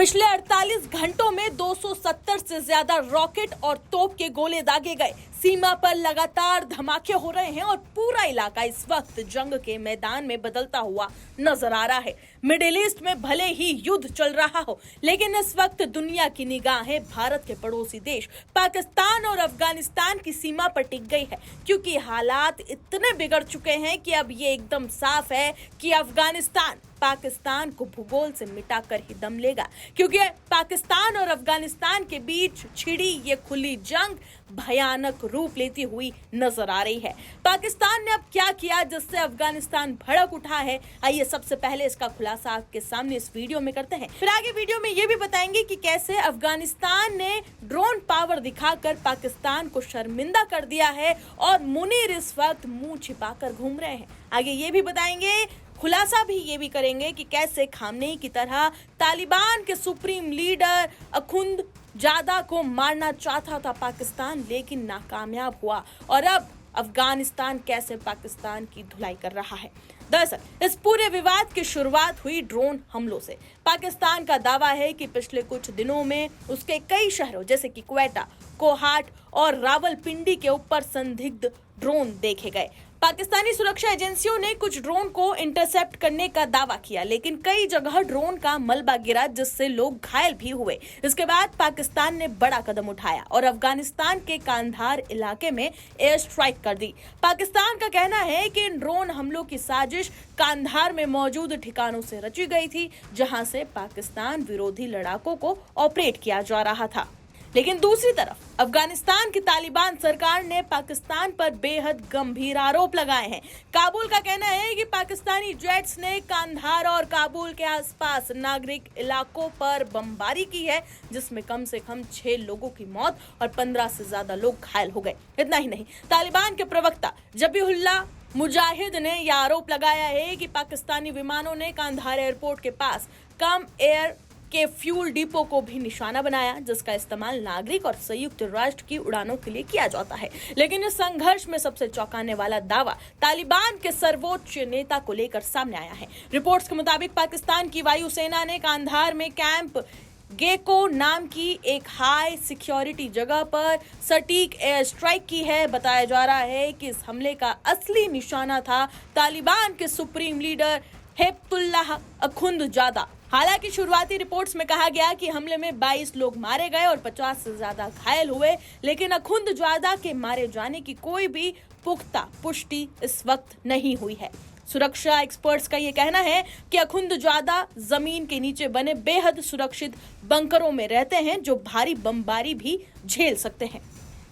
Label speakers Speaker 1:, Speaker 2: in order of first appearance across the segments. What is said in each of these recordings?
Speaker 1: पिछले 48 घंटों में 270 से ज्यादा रॉकेट और तोप के गोले दागे गए। सीमा पर लगातार धमाके हो रहे हैं और पूरा इलाका इस वक्त जंग के मैदान में बदलता हुआ नजर आ रहा है। मिडिल ईस्ट में भले ही युद्ध चल रहा हो, लेकिन इस वक्त दुनिया की निगाहें भारत के पड़ोसी देश पाकिस्तान और अफगानिस्तान की सीमा पर टिक गई है, क्योंकि हालात इतने बिगड़ चुके हैं कि अब ये एकदम साफ है कि अफगानिस्तान पाकिस्तान को भूगोल से मिटाकर ही दम लेगा, क्योंकि पाकिस्तान और अफगानिस्तान के बीच छिड़ी ये खुली जंग भयानक रूप लेती हुई नजर आ रही है। पाकिस्तान ने अब क्या किया जिससे अफगानिस्तान भड़क उठा है, आइए सबसे पहले इसका खुलासा आपके सामने इस वीडियो में करते हैं। फिर आगे वीडियो में ये भी बताएंगे कि कैसे अफगानिस्तान ने ड्रोन पावर दिखाकर पाकिस्तान को शर्मिंदा कर दिया है और मुनीर इस वक्त मुंह छिपाकर घूम रहे हैं। आगे ये भी बताएंगे, खुलासा भी ये भी करेंगे कि कैसे खामनेई की तरह तालिबान के सुप्रीम लीडर अखुंदजादा को मारना चाहता था पाकिस्तान, लेकिन नाकामयाब हुआ और अब अफगानिस्तान कैसे पाकिस्तान की धुलाई कर रहा है। दरअसल इस पूरे विवाद की शुरुआत हुई ड्रोन हमलों से। पाकिस्तान का दावा है कि पिछले कुछ दिनों में उसके कई शहरों जैसे कि क्वेटा, कोहाट और रावलपिंडी के ऊपर संदिग्ध ड्रोन देखे गए। पाकिस्तानी सुरक्षा एजेंसियों ने कुछ ड्रोन को इंटरसेप्ट करने का दावा किया, लेकिन कई जगह ड्रोन का मलबा गिरा जिससे लोग घायल भी हुए। इसके बाद पाकिस्तान ने बड़ा कदम उठाया और अफगानिस्तान के कांधार इलाके में एयर स्ट्राइक कर दी। पाकिस्तान का कहना है कि इन ड्रोन हमलों की साजिश कांधार में मौजूद ठिकानों से रची गई थी, जहां से पाकिस्तान विरोधी लड़ाकों को ऑपरेट किया जा रहा था। लेकिन दूसरी तरफ अफगानिस्तान की तालिबान सरकार ने पाकिस्तान पर बेहद गंभीर आरोप लगाए हैं। काबुल का कहना है कि पाकिस्तानी जेट्स ने कांधार और काबुल के आसपास नागरिक इलाकों पर बमबारी की है, जिसमें कम से कम 6 लोगों की मौत और 15 से ज्यादा लोग घायल हो गए। इतना ही नहीं, तालिबान के प्रवक्ता जबीहुल्लाह मुजाहिद ने यह आरोप लगाया है कि पाकिस्तानी विमानों ने कांधार एयरपोर्ट के पास कम एयर के फ्यूल डिपो को भी निशाना बनाया, जिसका इस्तेमाल नागरिक और संयुक्त राष्ट्र की उड़ानों के लिए किया जाता है। लेकिन इस संघर्ष में सबसे चौंकाने वाला दावा तालिबान के सर्वोच्च नेता को लेकर सामने आया है। रिपोर्ट्स के मुताबिक पाकिस्तान की वायुसेना ने कांधार में कैंप गेको नाम की एक हाई सिक्योरिटी जगह पर सटीक एयर स्ट्राइक की है। बताया जा रहा है कि इस हमले का असली निशाना था तालिबान के सुप्रीम लीडर हिब्बुल्लाह अखुंदजादा। हालांकि शुरुआती रिपोर्ट्स में कहा गया कि हमले में 22 लोग मारे गए और 50 से ज्यादा घायल हुए, लेकिन अखुंदजादा के मारे जाने की कोई भी पुख्ता पुष्टि इस वक्त नहीं हुई है। सुरक्षा एक्सपर्ट्स का यह कहना है कि अखुंदजादा जमीन के नीचे बने बेहद सुरक्षित बंकरों में रहते हैं, जो भारी बमबारी भी झेल सकते हैं।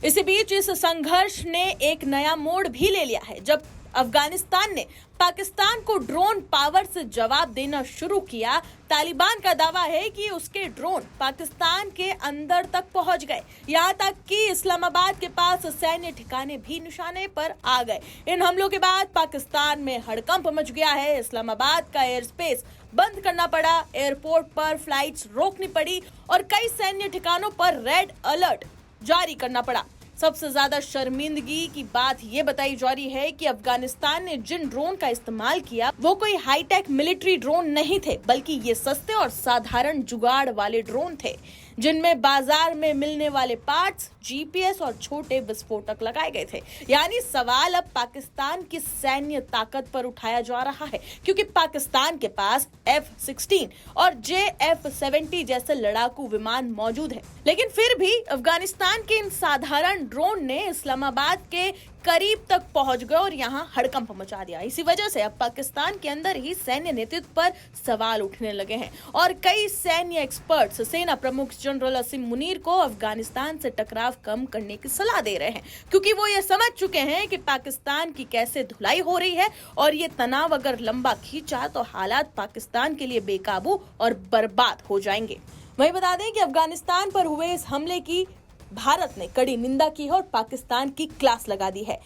Speaker 1: इसी बीच इस संघर्ष ने एक नया मोड़ भी ले लिया है, जब अफगानिस्तान ने पाकिस्तान को ड्रोन पावर से जवाब देना शुरू किया। तालिबान का दावा है कि उसके ड्रोन पाकिस्तान के अंदर तक पहुंच गए, यहाँ तक कि इस्लामाबाद के पास सैन्य ठिकाने भी निशाने पर आ गए। इन हमलों के बाद पाकिस्तान में हड़कंप मच गया है। इस्लामाबाद का एयर स्पेस बंद करना पड़ा, एयरपोर्ट पर फ्लाइट्स रोकनी पड़ी और कई सैन्य ठिकानों पर रेड अलर्ट जारी करना पड़ा। सबसे ज्यादा शर्मिंदगी की बात ये बताई जा रही है कि अफगानिस्तान ने जिन ड्रोन का इस्तेमाल किया वो कोई हाईटेक मिलिट्री ड्रोन नहीं थे, बल्कि ये सस्ते और साधारण जुगाड़ वाले ड्रोन थे, जिनमें बाजार में मिलने वाले पार्ट्स, जीपीएस और छोटे विस्फोटक लगाए गए थे। यानी सवाल अब पाकिस्तान की सैन्य ताकत पर उठाया जा रहा है, क्योंकि पाकिस्तान के पास F-16 और JF-70 जैसे लड़ाकू विमान मौजूद है, लेकिन फिर भी अफगानिस्तान के इन साधारण ड्रोन ने इस्लामाबाद के करीब तक पहुंच गए और यहां हड़कंप मचा दिया। इसी वजह से अब पाकिस्तान के अंदर ही सैन्य नेतृत्व पर सवाल उठने लगे हैं और कई सैन्य एक्सपर्ट्स सेना प्रमुख जनरल असीम मुनीर को अफगानिस्तान से टकराव कम करने की सलाह दे रहे हैं, क्योंकि वो ये समझ चुके हैं कि पाकिस्तान की कैसे धुलाई हो रही है और ये तनाव अगर लंबा खींचा तो हालात पाकिस्तान के लिए बेकाबू और बर्बाद हो जाएंगे। वहीं बता दें कि अफगानिस्तान पर हुए इस हमले की भारत ने कड़ी निंदा की है और पाकिस्तान की क्लास लगा दी है।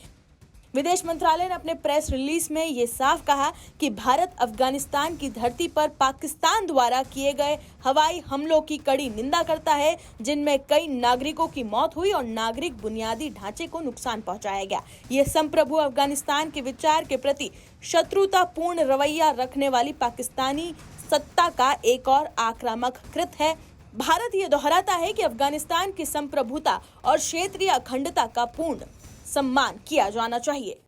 Speaker 1: विदेश मंत्रालय ने अपने प्रेस रिलीज में ये साफ कहा कि भारत अफगानिस्तान की धरती पर पाकिस्तान द्वारा किए गए हवाई हमलों की कड़ी निंदा करता है, जिनमें कई नागरिकों की मौत हुई और नागरिक बुनियादी ढांचे को नुकसान पहुंचाया गया। ये संप्रभु अफगानिस्तान के विचार के प्रति शत्रुतापूर्ण रवैया रखने वाली पाकिस्तानी सत्ता का एक और आक्रामक कृत है। भारत ये दोहराता है कि अफगानिस्तान की संप्रभुता और क्षेत्रीय अखंडता का पूर्ण सम्मान किया जाना चाहिए।